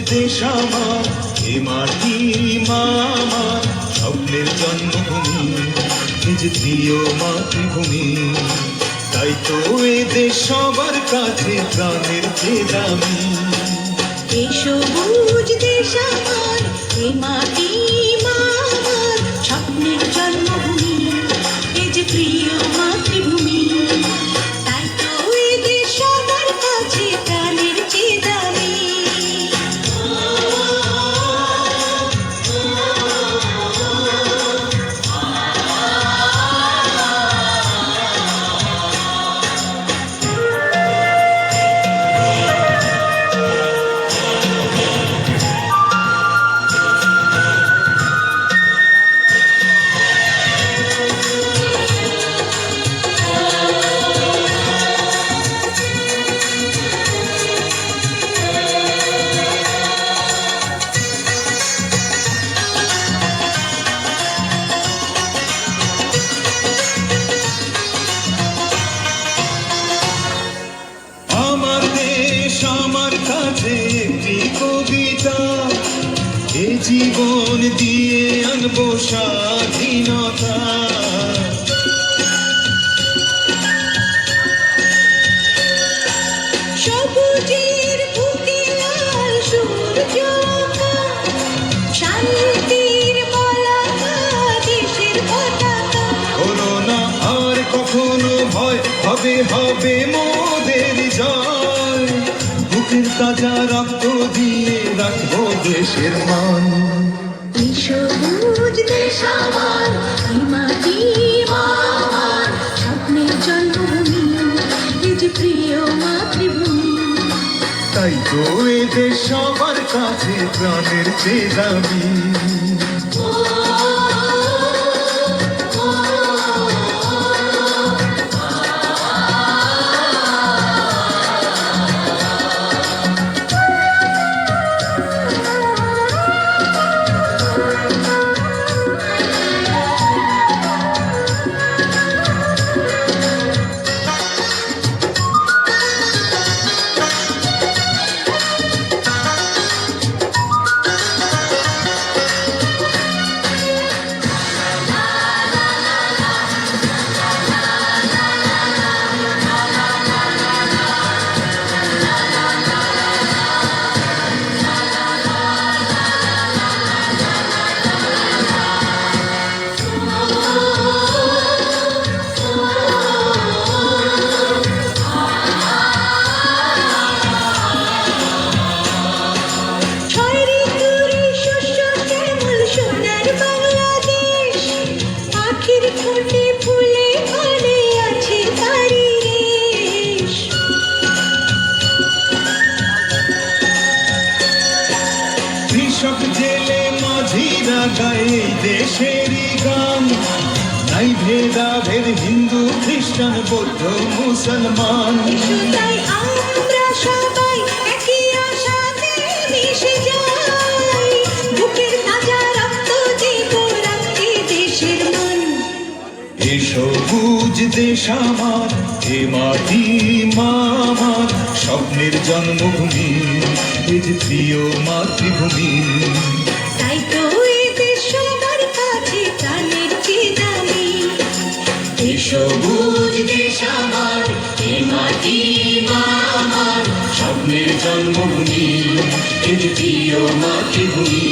দেশ আমার, এ মাটি মা আমার, স্বপ্নের জন্মভূমি, নিজ প্রিয় মাতৃভূমি। তাই তো এ দেশ সবার কাছে প্রাণের চেয়ে দামি। এ সবুজ দেশ আমার, এ মাটি মা আমার, স্বপ্নের জন্মভূমি, এ যে প্রিয় মাতৃভূমি। তাই তো এ দেশ সবার কাছে প্রাণের চেয়ে দামি। আমার কাছে একটি কবিতা, এ জীবন দিয়ে আনবো স্বাধীনতা। সবুজের বুকে লাল সূর্য, শান্তির পতাকা, দেশের পতাকা। হলো না আর কখনো ভয়, হবে হবে মোদের জয়। বুকের তাজা রক্ত দিয়ে রাখবো দেশের মান। এই সবুজ দেশ আমার, এই মাটি মা আমার, স্বপ্নের জন্মভূমি, এ যে প্রিয় মাতৃভূমি। তাই তো এ দেশ সবার কাছে প্রাণের চেয়ে দামি। কৃষক জেলে মাঝিরা গায়ে দেশেরই গান। নাই ভেদাভেদ হিন্দু খ্রিস্টান বৌদ্ধ মুসলমান। তাই আমরা সবাই একই আশাতে মিশে যাই, বুকের তাজা রক্ত দেব রাখতে দেশের মান। এ সবুজ দেশ আমার, এ মাটি মা আমার, স্বপ্নের জন্মভূমি, এ যে প্রিয় মাতৃভূমি। তাই তো এ দেশ সবার কাছে প্রাণের চেয়ে দামি। এ সবুজ দেশ আমার, এ মাটি মা আমার, স্বপ্নের জন্মভূমি, এ যে প্রিয় মাতৃভূমি।